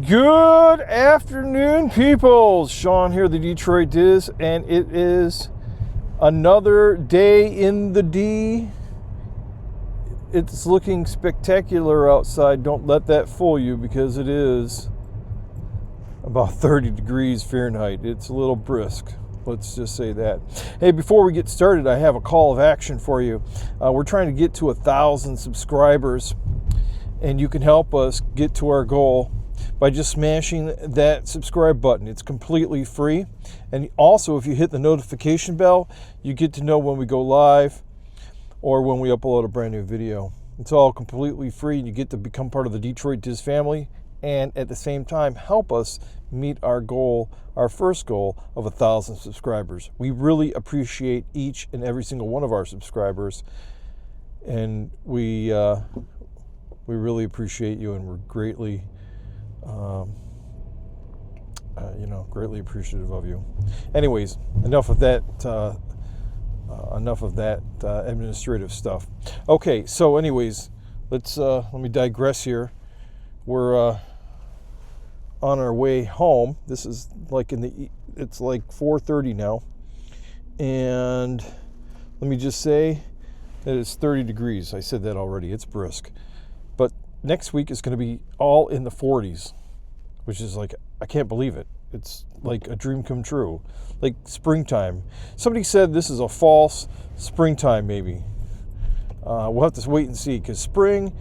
Good afternoon, people. Sean here, the Detroit Diz, and it is another day in the D. It's looking spectacular outside. Don't let that fool you, because it is about 30 degrees Fahrenheit. It's a little brisk. Let's just say that. Hey, before we get started, I have a call of action for you. We're trying to get to 1,000 subscribers, and you can help us get to our goal by just smashing that subscribe button. It's completely free. And also, if you hit the notification bell, you get to know when we go live or when we upload a brand new video. It's all completely free. You get to become part of the Detroit Diz family and at the same time help us meet our goal, our first goal of 1,000 subscribers. We really appreciate each and every single one of our subscribers, and we really appreciate you, and we're greatly greatly appreciative of you. Anyways, enough of that administrative stuff. Okay, so anyways, let me digress here. We're on our way home. This is like it's like 4:30 now, and let me just say that it's 30 degrees. I said that already. It's brisk, but next week is going to be all in the 40s, which is like, I can't believe it. It's like a dream come true, like springtime. Somebody said this is a false springtime, maybe. We'll have to wait and see, because spring,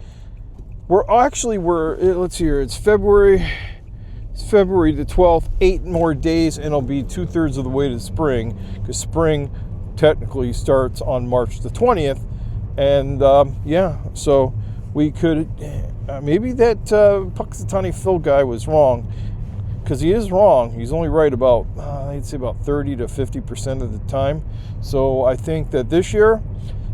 let's see here, it's February the 12th, 8 more days, and it'll be 2/3 of the way to spring, because spring technically starts on March the 20th, and so we could, maybe that Puxatani Phil guy was wrong, because he is wrong. He's only right about, I'd say about 30 to 50% of the time. So I think that this year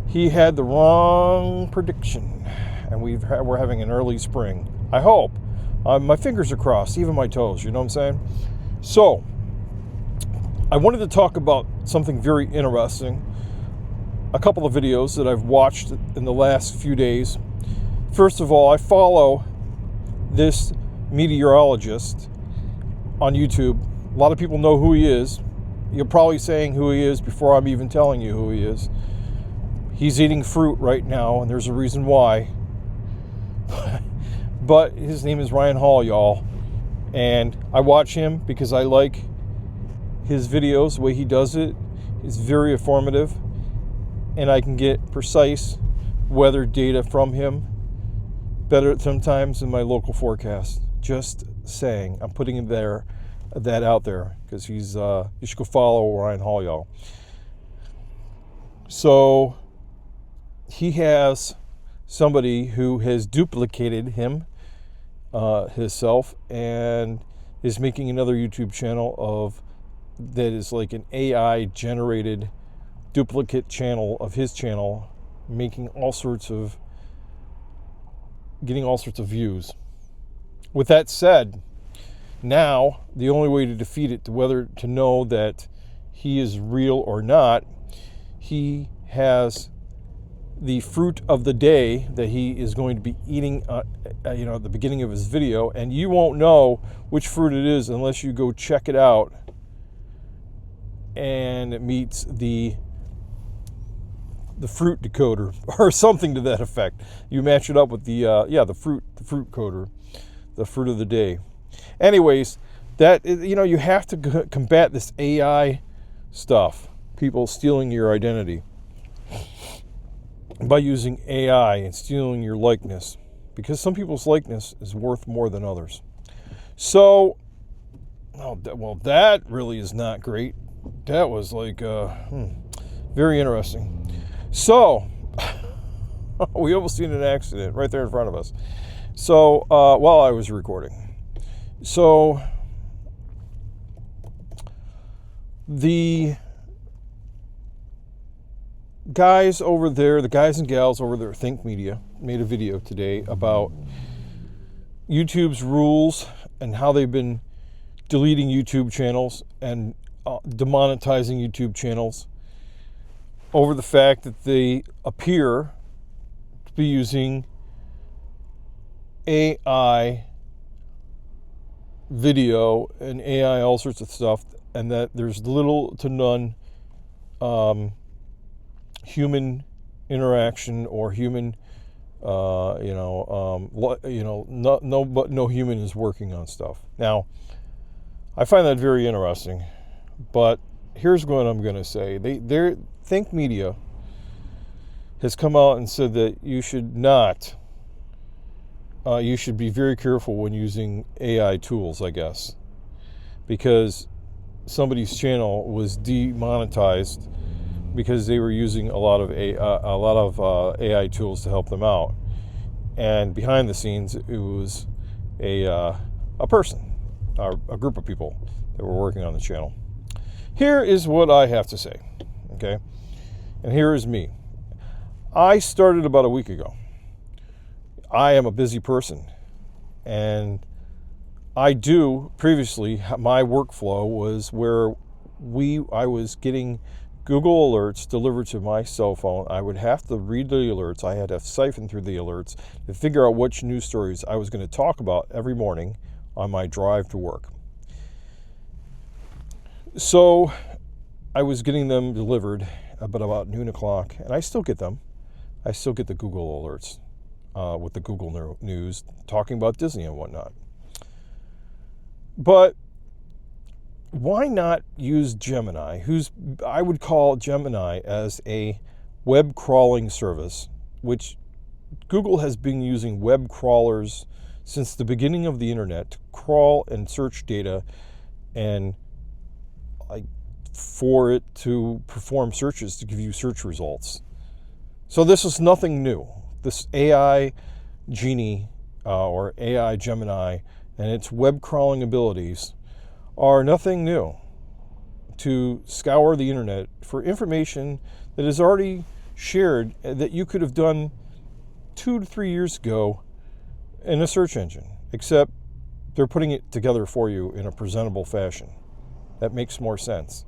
he had the wrong prediction, and we're having an early spring. I hope. My fingers are crossed, even my toes, you know what I'm saying? So I wanted to talk about something very interesting. A couple of videos that I've watched in the last few days. First of all, I follow this meteorologist on YouTube. A lot of people know who he is. You're probably saying who he is before I'm even telling you who he is. He's eating fruit right now, and there's a reason why. But his name is Ryan Hall, y'all. And I watch him because I like his videos. The way he does it is very informative, and I can get precise weather data from him better sometimes than my local forecast. Just saying. I'm putting that out there, because you should go follow Ryan Hall, y'all. So he has somebody who has duplicated himself, and is making another YouTube channel that is like an AI generated duplicate channel of his channel, getting all sorts of views. With that said, now the only way to defeat it, whether to know that he is real or not, he has the fruit of the day that he is going to be eating at the beginning of his video, and you won't know which fruit it is unless you go check it out and it meets the fruit decoder or something to that effect. You match it up with the fruit coder, the fruit of the day. Anyways, that, you have to combat this AI stuff, people stealing your identity by using AI and stealing your likeness, because some people's likeness is worth more than others. So, that really is not great. That was like very interesting. So, we almost seen an accident right there in front of us. So, while I was recording. So, the guys and gals over there at Think Media made a video today about YouTube's rules and how they've been deleting YouTube channels and demonetizing YouTube channels over the fact that they appear to be using AI video and AI, all sorts of stuff, and that there's little to none human interaction or human, no human is working on stuff. Now, I find that very interesting, but here's what I'm going to say. Think Media has come out and said that you should not, you should be very careful when using AI tools, I guess, because somebody's channel was demonetized because they were using a lot of AI tools to help them out, and behind the scenes it was a person, a group of people that were working on the channel. Here is what I have to say, okay? And here is me. I started about a week ago. I am a busy person, and previously my workflow was where I was getting Google alerts delivered to my cell phone. I would have to read the alerts. I had to siphon through the alerts to figure out which news stories I was going to talk about every morning on my drive to work. So I was getting them delivered about noon o'clock, and I still get them. I still get the Google alerts with the Google News talking about Disney and whatnot. But why not use Gemini, I would call Gemini as a web crawling service, which Google has been using web crawlers since the beginning of the internet to crawl and search data and for it to perform searches to give you search results. So this is nothing new. This AI Genie or AI Gemini and its web crawling abilities are nothing new to scour the internet for information that is already shared that you could have done 2 to 3 years ago in a search engine, except they're putting it together for you in a presentable fashion. That makes more sense.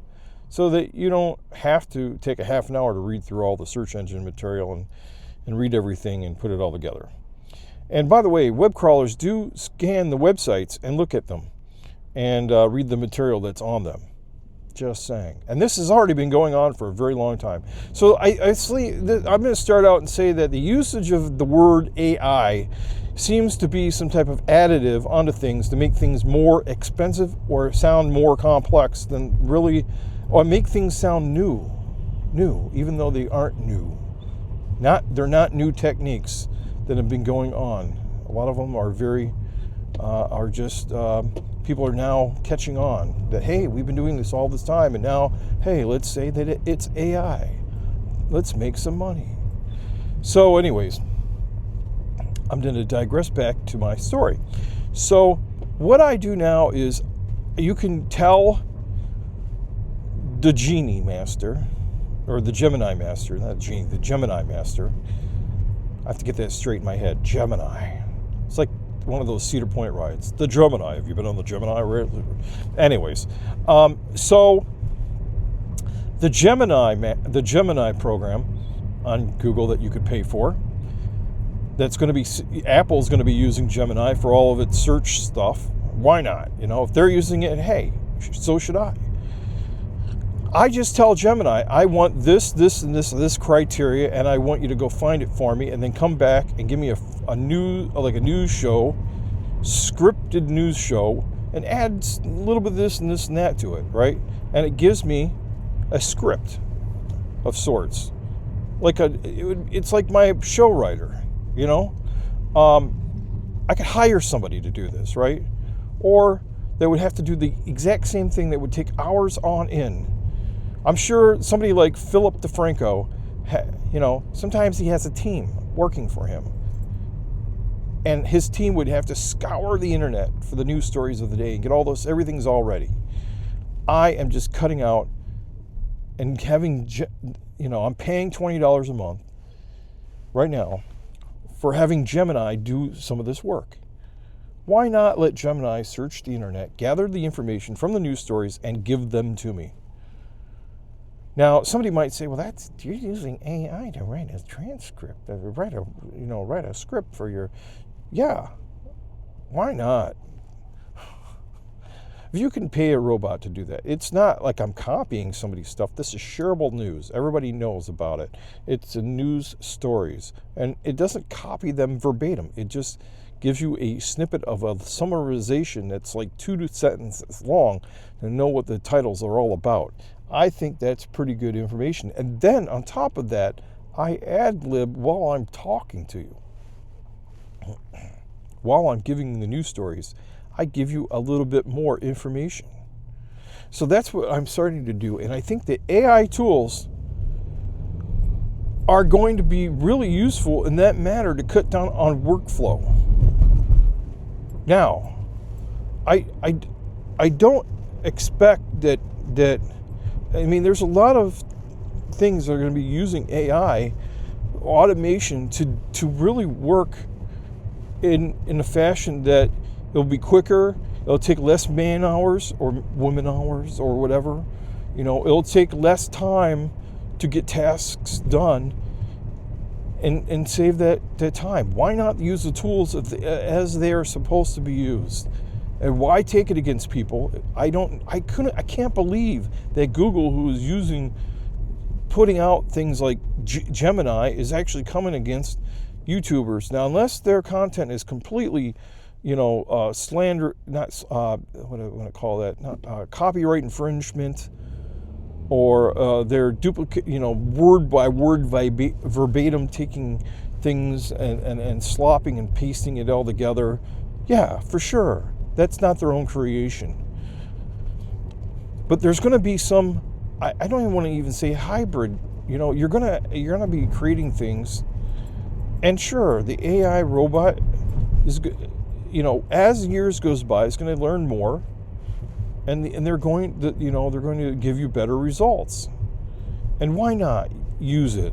So that you don't have to take a half an hour to read through all the search engine material and read everything and put it all together. And by the way, web crawlers do scan the websites and look at them and read the material that's on them. Just saying. And this has already been going on for a very long time. So I'm going to start out and say that the usage of the word AI seems to be some type of additive onto things to make things more expensive or sound more complex than really, or make things sound new, even though they aren't new. They're not new techniques that have been going on. A lot of them are people are now catching on that, hey, we've been doing this all this time, and now, hey, let's say that it's AI. Let's make some money. So anyways, I'm going to digress back to my story. So what I do now is you can tell the Genie Master, or the Gemini Master, not Genie, the Gemini Master. I have to get that straight in my head. Gemini. It's like one of those Cedar Point rides. The Gemini. Have you been on the Gemini ride? Anyways, so the Gemini program on Google that you could pay for, that's going to be, Apple's going to be using Gemini for all of its search stuff. Why not? If they're using it, hey, so should I. I just tell Gemini, I want this, and this criteria, and I want you to go find it for me, and then come back and give me a news show, scripted news show, and add a little bit of this and that to it, right? And it gives me a script of sorts, it's like my show writer, I could hire somebody to do this, right? Or they would have to do the exact same thing that would take hours on end. I'm sure somebody like Philip DeFranco, sometimes he has a team working for him. And his team would have to scour the internet for the news stories of the day and get everything's all ready. I am just cutting out and having, I'm paying $20 a month right now for having Gemini do some of this work. Why not let Gemini search the internet, gather the information from the news stories, and give them to me? Now, somebody might say, well, you're using AI to write a transcript, write a script for your, yeah, why not? If you can pay a robot to do that, it's not like I'm copying somebody's stuff. This is shareable news. Everybody knows about it. It's news stories, and it doesn't copy them verbatim. It just gives you a snippet of a summarization that's like 2 sentences long to know what the titles are all about. I think that's pretty good information. And then on top of that, I ad-lib while I'm talking to you. While I'm giving the news stories, I give you a little bit more information. So that's what I'm starting to do. And I think the AI tools are going to be really useful in that matter to cut down on workflow. Now, I don't expect that I mean, there's a lot of things that are going to be using AI automation to really work in a fashion that it'll be quicker, it'll take less man hours or woman hours or whatever. It'll take less time to get tasks done and save that time. Why not use the tools as they are supposed to be used? And why take it against people? I can't believe that Google, who is putting out things like Gemini, is actually coming against YouTubers. Now, unless their content is completely, slander, not, what do I want to call that? Not copyright infringement, or they're duplicate, word by word verbatim taking things and slopping and pasting it all together. Yeah, for sure. That's not their own creation. But there's going to be some, I don't even want to even say hybrid. You're gonna be creating things, and sure, the AI robot is, as years goes by, it's going to learn more. And they're going to give you better results. And why not use it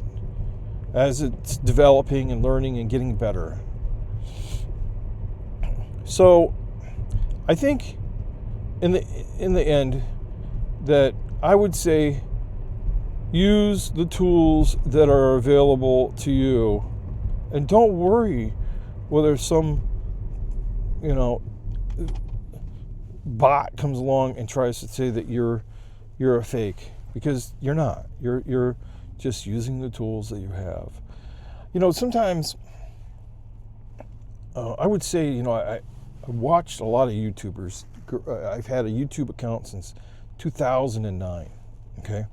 as it's developing and learning and getting better? So I think in the end that I would say use the tools that are available to you, and don't worry whether some bot comes along and tries to say that you're a fake, because you're not. You're just using the tools that you have. Sometimes I would say, I watched a lot of YouTubers. I've had a YouTube account since 2009. Okay,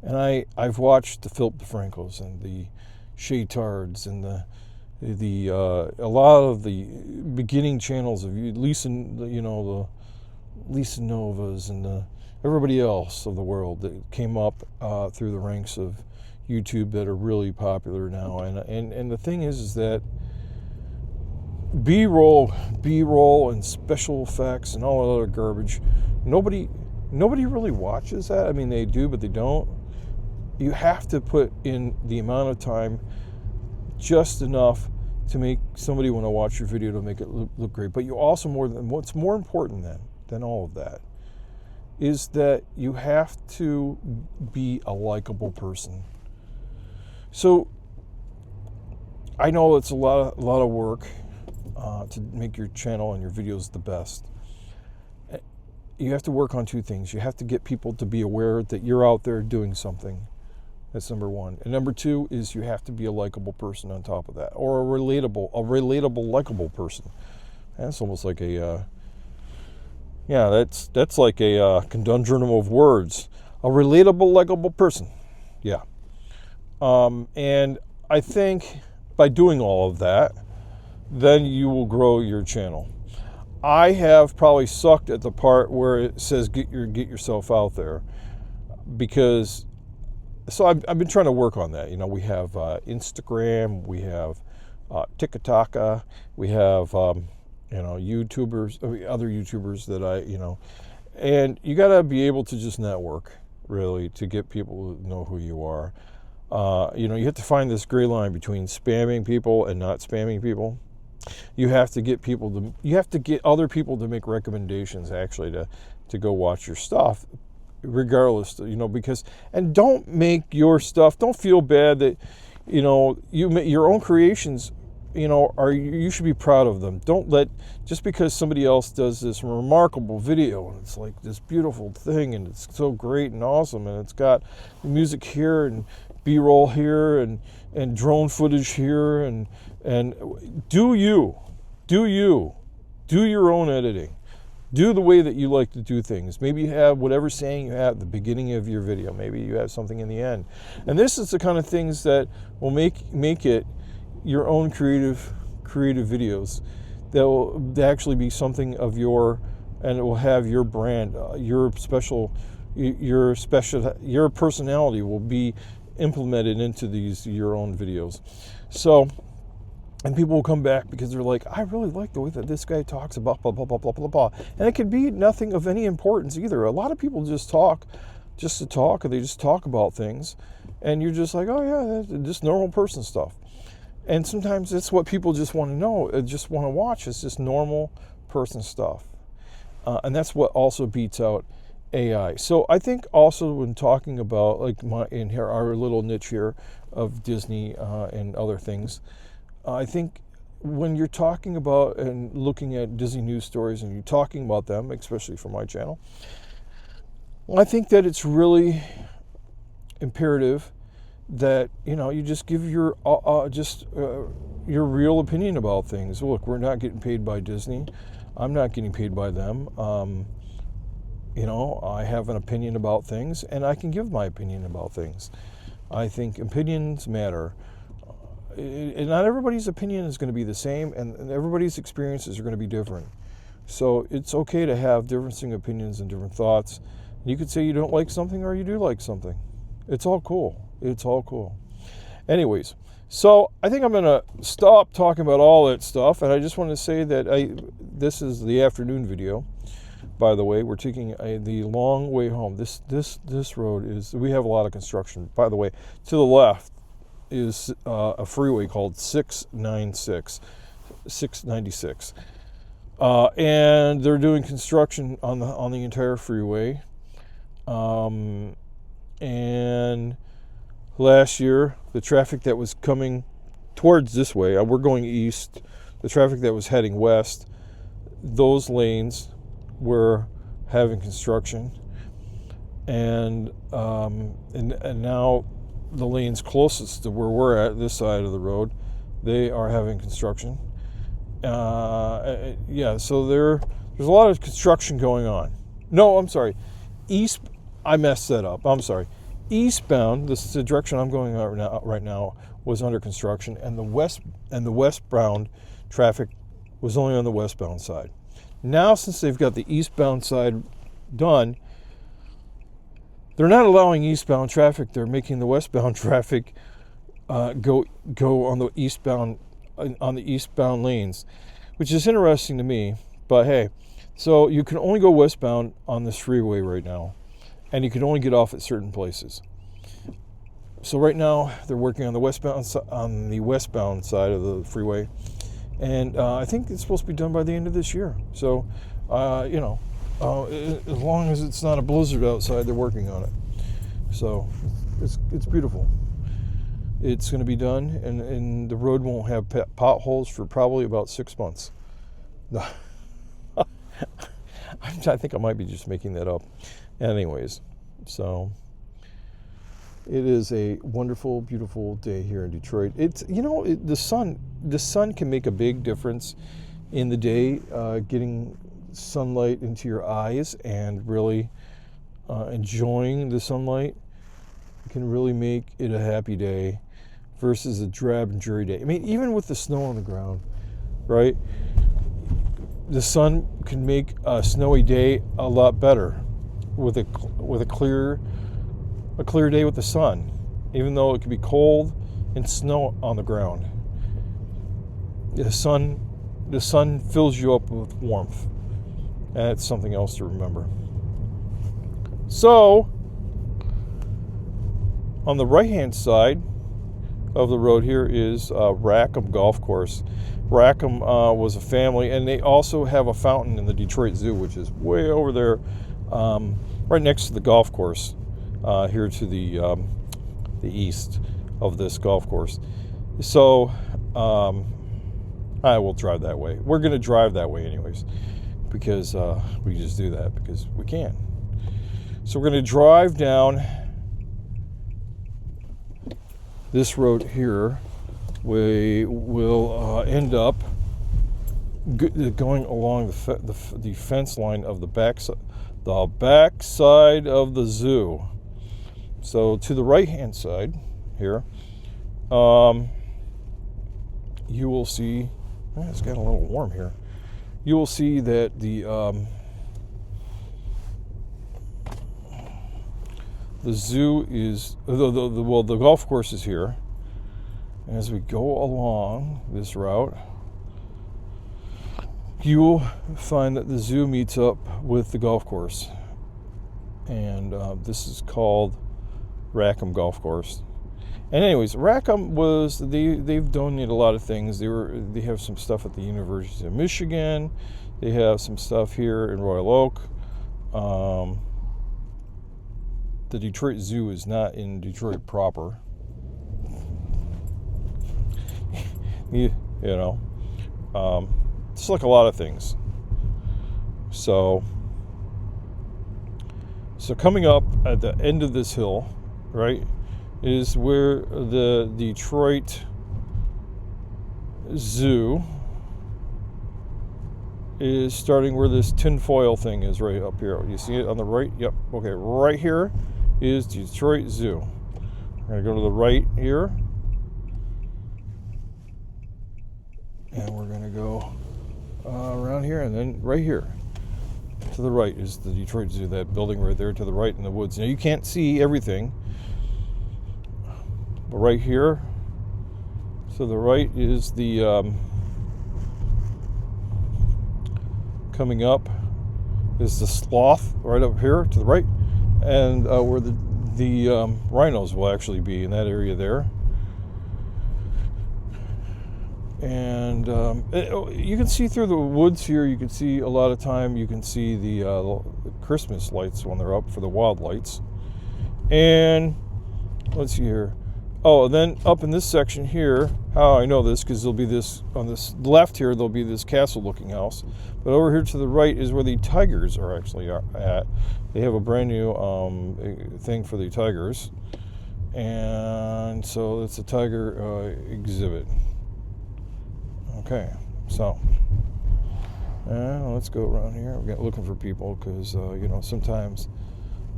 and I've watched the Philip DeFrancos and the Shaytards and a lot of the beginning channels of the Lisa Novas and everybody else of the world that came up through the ranks of YouTube that are really popular now. And the thing is that B-roll and special effects and all that other garbage, nobody really watches that. I mean, they do, but they don't. You have to put in the amount of time, just enough to make somebody want to watch your video to make it look great. But you also, what's more important than all of that, is that you have to be a likable person. So I know it's a lot of work to make your channel and your videos the best. You have to work on two things. You have to get people to be aware that you're out there doing something. That's number one. And number two is you have to be a likable person on top of that, or a relatable, likable person. That's almost like that's like a conundrum of words. A relatable, likable person. Yeah. And I think by doing all of that, then you will grow your channel. I have probably sucked at the part where it says get yourself out there, because I've been trying to work on that. We have Instagram, we have TikTok, we have YouTubers, other YouTubers that and you got to be able to just network, really, to get people to know who you are. You have to find this gray line between spamming people and not spamming people. You have to get other people to make recommendations, actually, to go watch your stuff, regardless, because, and don't make your stuff, don't feel bad that, your own creations you should be proud of them. Don't let, just because somebody else does this remarkable video and it's like this beautiful thing and it's so great and awesome and it's got music here and B-roll here and drone footage here and do your own editing. Do the way that you like to do things. Maybe you have whatever saying you have at the beginning of your video. Maybe you have something in the end. And this is the kind of things that will make it your own creative videos that will actually be something of and it will have your brand, your personality will be implemented into your own videos. So, and people will come back because they're like, I really like the way that this guy talks about blah, blah, blah, blah, blah, blah. And it could be nothing of any importance either. A lot of people just talk just to talk, or they just talk about things. And you're just like, oh yeah, that's just normal person stuff. And sometimes it's what people just want to know, just want to watch. It's just normal person stuff. And that's what also beats out AI. So I think also when talking about our little niche here of Disney and other things, I think when you're talking about and looking at Disney news stories and you're talking about them, especially for my channel, I think that it's really imperative that you just give your real opinion about things. Look, we're not getting paid by Disney. I'm not getting paid by them. I have an opinion about things, and I can give my opinion about things. I think opinions matter. And not everybody's opinion is going to be the same, and everybody's experiences are going to be different. So it's okay to have differing opinions and different thoughts. You could say you don't like something or you do like something. It's all cool. It's all cool. Anyways, so I think I'm going to stop talking about all that stuff, and I just want to say that this is the afternoon video. By the way, we're taking the long way home. This road is, we have a lot of construction. By the way, to the left is a freeway called 696, and they're doing construction on the entire freeway. And last year, the traffic that was coming towards this way, we're going east. The traffic that was heading west, those lanes were having construction, and now the lanes closest to where we're at, this side of the road, they are having construction. So there's a lot of construction going on. No, I'm sorry. I messed that up. I'm sorry. Eastbound, this is the direction I'm going right now, was under construction, and the westbound traffic was only on the westbound side. Now, since they've got the eastbound side done, they're not allowing eastbound traffic. They're making the westbound traffic go on the eastbound lanes, which is interesting to me. But hey, so you can only go westbound on this freeway right now, and you can only get off at certain places. So right now they're working on the westbound side of the freeway, and I think it's supposed to be done by the end of this year. So as long as it's not a blizzard outside, they're working on it. So it's beautiful. It's going to be done, and the road won't have potholes for probably about 6 months. No. I think I might be just making that up. Anyways, so it is a wonderful, beautiful day here in Detroit. It's the sun can make a big difference in the day, getting sunlight into your eyes and really enjoying the sunlight can really make it a happy day versus a drab and dreary day. I mean, even with the snow on the ground, right? The sun can make a snowy day a lot better with a clear day with the sun, even though it can be cold and snow on the ground. The sun fills you up with warmth, and that's something else to remember. So, on the right-hand side of the road here is Rackham Golf Course. Rackham was a family, and they also have a fountain in the Detroit Zoo, which is way over there, right next to the golf course, here to the east of this golf course. So I will drive that way. We're going to drive that way anyways, because we just do that because we can. So we're going to drive down this road here. We will end up going along the fence line of the back side of the zoo. So to the right hand side here, you will see, it's getting a little warm here. You will see that the zoo is, the golf course is here. As we go along this route, you will find that the zoo meets up with the golf course. And this is called Rackham Golf Course. And anyways, Rackham was, they've donated a lot of things. They have some stuff at the University of Michigan. They have some stuff here in Royal Oak. The Detroit Zoo is not in Detroit proper. Just like a lot of things. So coming up at the end of this hill, right, is where the Detroit Zoo is starting, where this tinfoil thing is right up here. You see it on the right? Yep. Okay, right here is Detroit Zoo. We're going to go to the right here. And we're going to go around here, and then right here to the right is the Detroit Zoo, that building right there to the right in the woods. Now you can't see everything, but right here to the right is the coming up is the sloth right up here to the right, and where the rhinos will actually be in that area there. And you can see through the woods here. You can see a lot of time. You can see the Christmas lights when they're up for the wild lights. And let's see here. Oh, and then up in this section here, how I know this, because there'll be this on this left here. There'll be this castle-looking house, but over here to the right is where the tigers are actually at. They have a brand new thing for the tigers, and so it's a tiger exhibit. Okay, so let's go around here. We're looking for people because, sometimes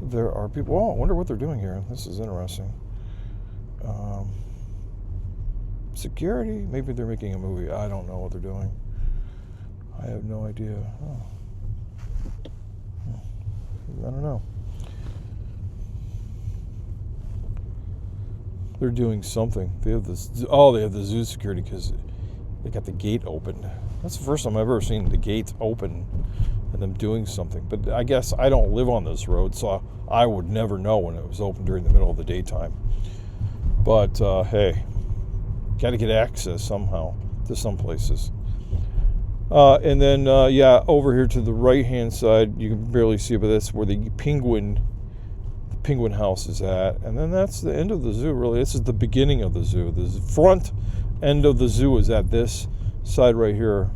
there are people. Oh, I wonder what they're doing here. This is interesting. Security? Maybe they're making a movie. I don't know what they're doing. I have no idea. I don't know. They're doing something. They have this. Oh, they have the zoo security because they got the gate open. That's the first time I've ever seen the gates open and them doing something. But I guess I don't live on this road, so I would never know when it was open during the middle of the daytime. But hey, got to get access somehow to some places. And then over here to the right-hand side, you can barely see, but that's where the penguin house is at. And then that's the end of the zoo. Really, this is the beginning of the zoo. The front end of the zoo is at this side right here.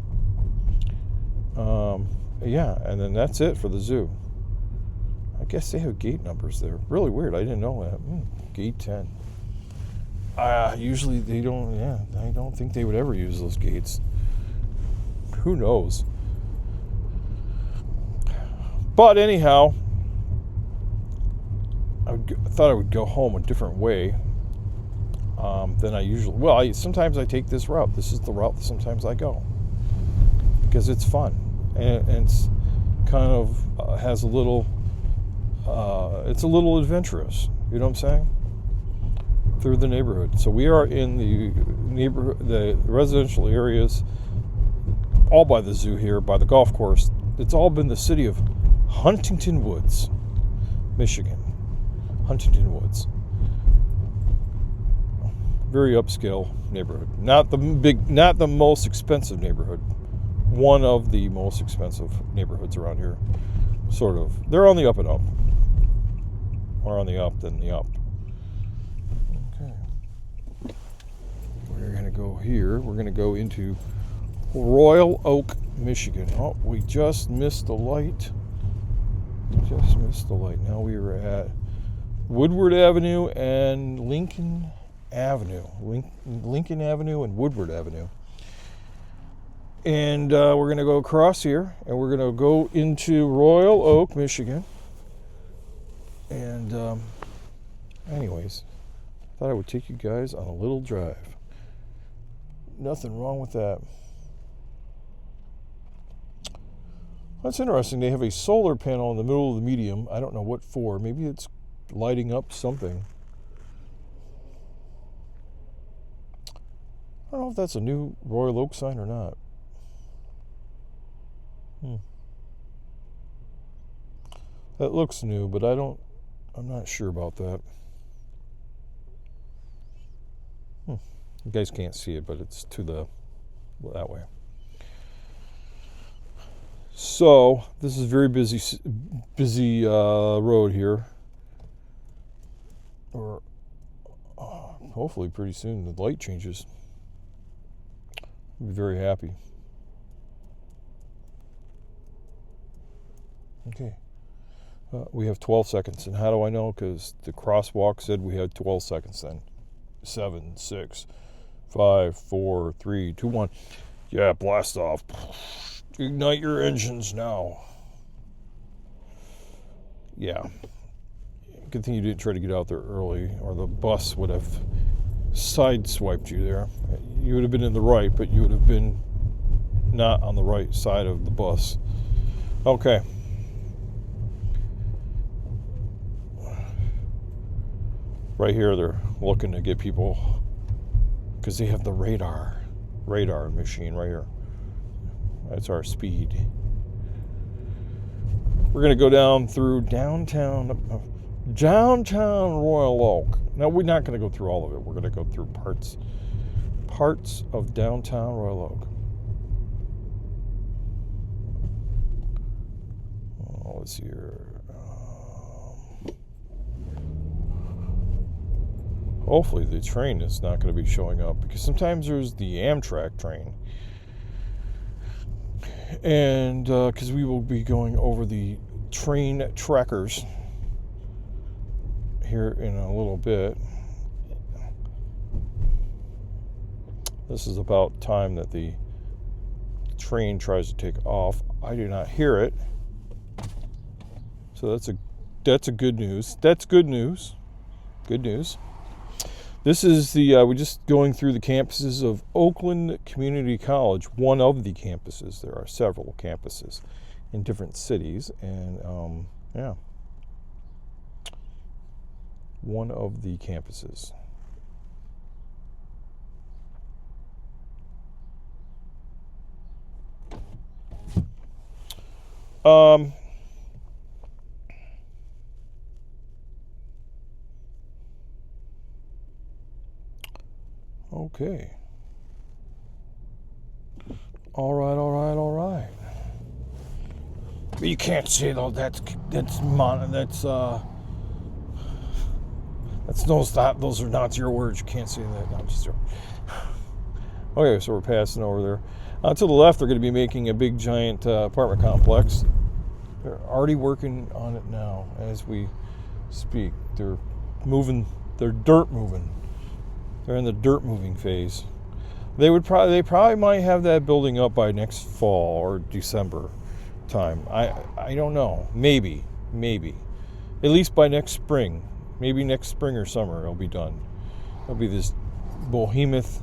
And then that's it for the zoo. I guess they have gate numbers there. Really weird. I didn't know that. Gate 10. Usually they don't. Yeah, I don't think they would ever use those gates. Who knows? But anyhow, I thought I would go home a different way than I usually. Well, sometimes I take this route. This is the route that sometimes I go because it's fun and it's kind of has a little. It's a little adventurous. You know what I'm saying? Through the neighborhood. So we are in the neighborhood, the residential areas, all by the zoo here, by the golf course. It's all been the city of Huntington Woods, Michigan. Huntington Woods. Very upscale neighborhood. Not the most expensive neighborhood. One of the most expensive neighborhoods around here. Sort of. They're on the up and up. More on the up than the up. Okay. We're going to go here. We're going to go into Royal Oak, Michigan. Oh, we just missed the light. Now we are at Woodward Avenue and Lincoln Avenue. Lincoln Avenue and Woodward Avenue. And we're going to go across here, and we're going to go into Royal Oak, Michigan. And anyways, I thought I would take you guys on a little drive. Nothing wrong with that. That's interesting. They have a solar panel in the middle of the medium. I don't know what for. Maybe it's lighting up something. I don't know if that's a new Royal Oak sign or not. That looks new, but I'm not sure about that. You guys can't see it, but it's to that way. So this is a very busy road here. Or hopefully pretty soon the light changes. I'll be very happy. Okay. We have 12 seconds. And how do I know? Because the crosswalk said we had 12 seconds then. 7, 6, 5, 4, 3, 2, 1. Yeah, blast off. Ignite your engines now. Yeah. Good thing you didn't try to get out there early, or the bus would have sideswiped you there. You would have been in the right, but you would have been not on the right side of the bus. Okay. Right here, they're looking to get people, because they have the radar machine right here. That's our speed. We're going to go down through downtown Royal Oak. Now, we're not going to go through all of it. We're going to go through parts of downtown Royal Oak. Oh, let's see here. Hopefully the train is not going to be showing up, because sometimes there's the Amtrak train. And because we will be going over the train trackers here in a little bit. This is about time that the train tries to take off. I do not hear it. So that's a good news. That's good news. Good news. This is we're just going through the campuses of Oakland Community College, one of the campuses. There are several campuses in different cities, and yeah, one of the campuses. Okay. All right. But you can't say though. That's no stop. Those are not your words. You can't say that. No, I'm just joking. Okay, so we're passing over there. To the left, they're going to be making a big, giant apartment complex. They're already working on it now as we speak. They're moving. They're dirt moving. They're in the dirt moving phase. They probably might have that building up by next fall or December time. I don't know. Maybe. At least by next spring. Maybe next spring or summer it'll be done. It'll be this behemoth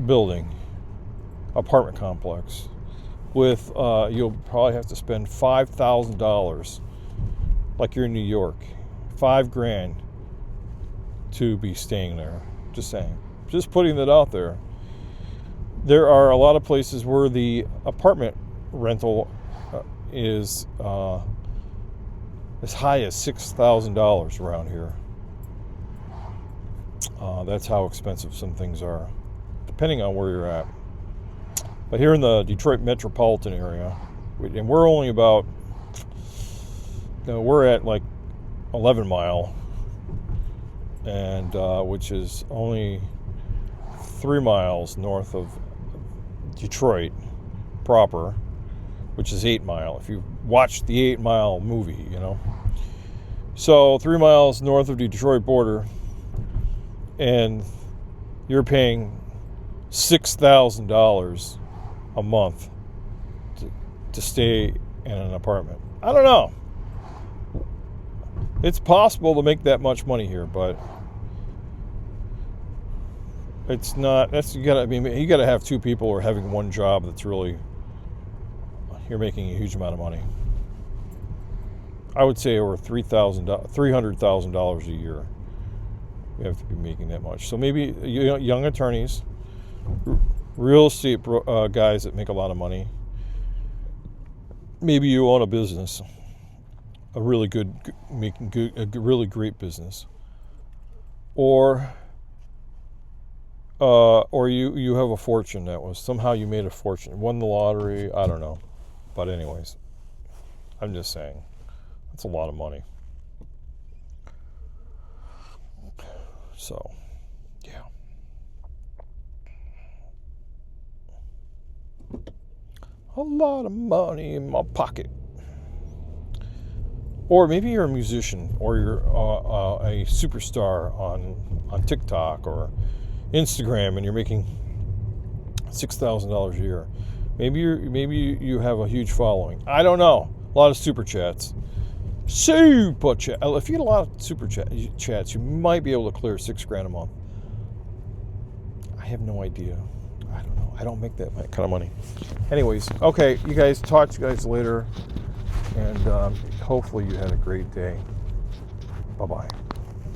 building, apartment complex with you'll probably have to spend $5,000 like you're in New York. $5,000 to be staying there. Just saying. Just putting that out there. There are a lot of places where the apartment rental is as high as $6,000 around here. That's how expensive some things are, depending on where you're at. But here in the Detroit metropolitan area, and we're only about, we're at like 11 Mile, and which is only 3 miles north of Detroit proper, which is 8 Mile. If you watched the 8 Mile movie, you know. So 3 miles north of the Detroit border, and you're paying $6,000 a month to stay in an apartment. I don't know. It's possible to make that much money here, but it's not. You gotta have two people or having one job that's really, you're making a huge amount of money. I would say over $300,000 a year. You have to be making that much. So maybe young attorneys, real estate guys that make a lot of money. Maybe you own a business, a really really great business, or you have a fortune that was somehow you made a fortune, won the lottery. I don't know, but anyways, I'm just saying that's a lot of money. So, yeah. A lot of money in my pocket. Or maybe you're a musician, or you're a superstar on TikTok or Instagram, and you're making $6,000 a year. Maybe you have a huge following. I don't know. A lot of super chats. Super chat. If you get a lot of super chats, you might be able to clear $6,000 a month. I have no idea. I don't know. I don't make that kind of money. Anyways, okay, you guys, talk to you guys later, and hopefully you had a great day. Bye-bye.